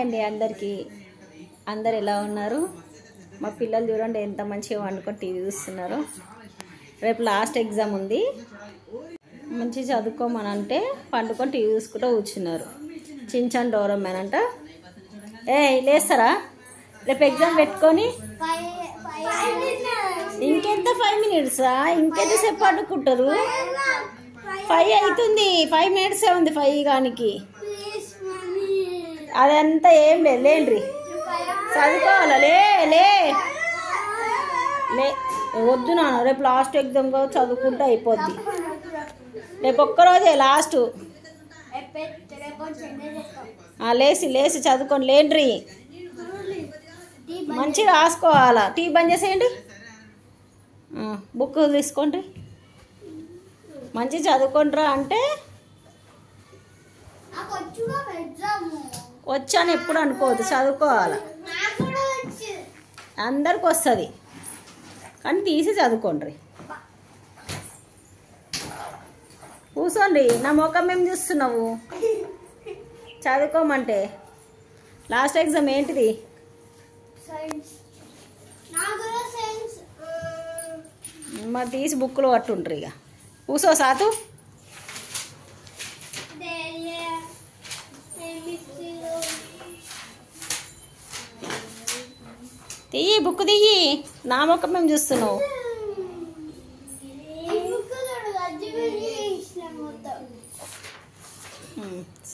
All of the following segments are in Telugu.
అండి అందరికీ. అందరు ఎలా ఉన్నారు? మా పిల్లలు చూడండి ఎంత మంచిగా వండుకొని టీవీ చూస్తున్నారు. రేపు లాస్ట్ ఎగ్జామ్ ఉంది, మంచిగా చదువుకోమని అంటే పండుకొని టీవీ చూసుకుంటూ కూర్చున్నారు. చించాన్ డోరమ్మన్ అంట. లేస్తారా రేపు ఎగ్జామ్ పెట్టుకొని? ఇంకెంత 5 minutes? ఇంకెంతసేపు పండుకుంటారు? 5 అవుతుంది. 5 minutes ఉంది 5 కానికి. అదంతా ఏం లేదు, లేండి చదువుకోవాలా? లే వద్దు నాన్న, రేపు లాస్ట్ ఎగ్జామ్ కూడా చదువుకుంటే అయిపోద్ది. రేపు ఒక్కరోజే లాస్ట్. లేచి చదువుకొని లేండ్రి, మంచిగా రాసుకోవాలా. టీవీ బంద్ చేసేయండి, బుక్ తీసుకోండి, మంచిగా చదువుకుంటారా అంటే వచ్చాను ఎప్పుడు అనుకోవద్దు, చదువుకోవాలి. అందరికి వస్తుంది కానీ తీసి చదువుకోండి. కూర్చోండి, నా ముఖం ఏం చూస్తున్నావు? చదువుకోమంటే లాస్ట్ ఎగ్జామ్ ఏంటిది? మరి తీసి బుక్లో పట్టుంటారు. ఇక కూర్చో సాతు. తీయి బుక్ తీయి, నా ముఖం మేము చూస్తున్నావు.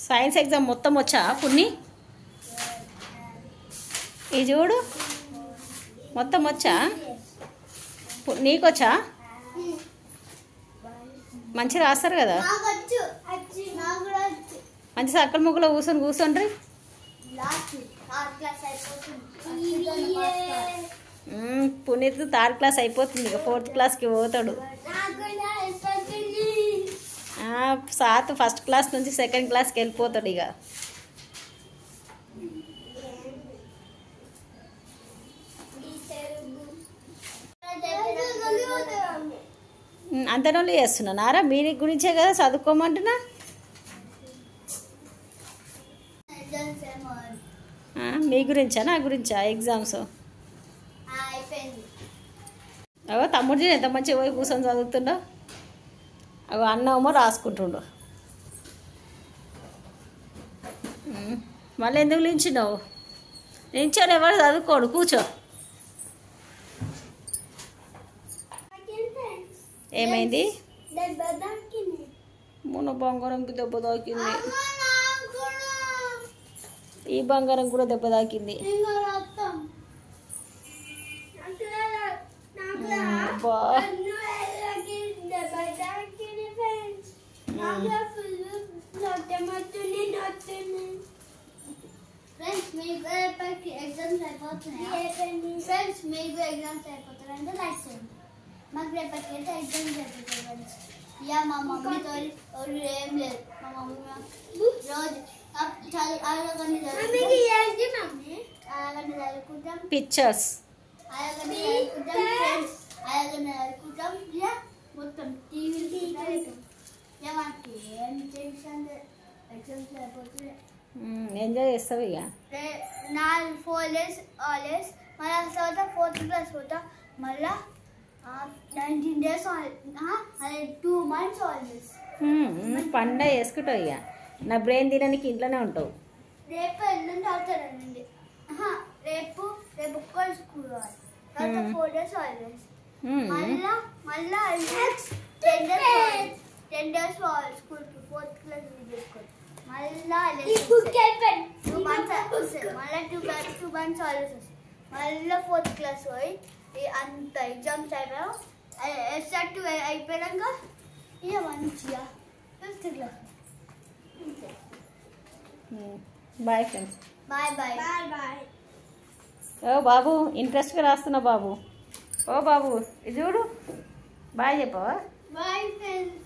సైన్స్ ఎగ్జామ్ మొత్తం వచ్చా పున్ని? ఇది చూడు, మొత్తం వచ్చా? నీకొచ్చా? మంచిగా రాస్తారు కదా. మంచిగా అక్కడ ముగ్గులో కూర్చోండి. పునీత్ 3rd class అయిపోతుంది, ఇక 4th classకి పోతాడు. సాత్ 1st class నుంచి 2nd classకి వెళ్ళిపోతాడు. ఇక అంతనోళ్ళు చేస్తున్నానారా? మీ గురించే కదా చదువుకోమంటున్నా. మీ గురించా నా గురించా ఎగ్జామ్స్? అవో తమ్ముడు ఎంత మంచిగా పోయి కూర్చొని చదువుతుండో. అవి అన్నమో రాసుకుంటుండు. మళ్ళీ ఎందుకు నించున్నావు? నించోని ఎవరు చదువుకోడు, కూర్చో. ఏమైంది? మొన్న బంగారంకి దెబ్బ తాకింది. ఈ బంగారం కూడా దెబ్బ తాకింది. మాకు రేపటికైతే ఎగ్జామ్స్ అయిపోతాయి. ఇక మా మమ్మీతో ఏం లేదు. మా మమ్మీ రోజు అలాగని చదువుకుంటాం, పిక్చర్స్ అలాగని చదువుకుంటాం, ఫ్రెండ్స్ అలాగని చదువుకుంటాం. ఇక మొత్తం టీవీ మనకి ఏం టెన్షన్ లేదు. ఎగ్జామ్స్ అయిపోతుంది, ఎంజాయ్ చేస్తావు. ఇక 4 days హాలిడేస్, మళ్ళీ తర్వాత 4th class పోతా. మళ్ళీ 19 days అదే 2 months హాలిడేస్. పండగ చేసుకుంటావు. ఇక నా బ్రెయిన్ తినడానికి ఇంట్లోనే ఉంటావు. రేపు ఎల్లుండి అవుతారండి. రేపు ఒక్కరు స్కూల్ కావాలి, తర్వాత 4 days హాలిడేస్. మళ్ళా 10 days స్కూల్కి 4th class చేసుకోవాలి. మళ్ళా 2 months హాలిడేస్. మళ్ళీ 4th class పోయి అంత ఎగ్జామ్స్ అయిపోయాం. SR2 అయిపోయాక ఇక మంచిగా 5th class. Bye friends. Bye. ఓ బాబు, ఇంట్రెస్ట్గా రాస్తున్నా బాబు. ఓ బాబు ఇది చూడు, బాయ్ చెప్పవా? Bye friends.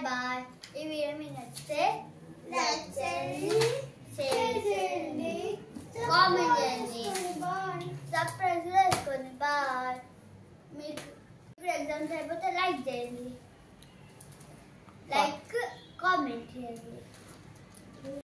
బాయ్. ఈ వీడియో మీకు నచ్చితే లైక్ చేయండి, షేర్ చేయండి, కామెంట్ చేయండి, సబ్స్క్రైబ్ చేసుకోండి. బాయ్. మీకు ఎగ్జామ్స్ అయిపోతే లైక్ చేయండి, లైక్ కామెంట్. చేయాలి.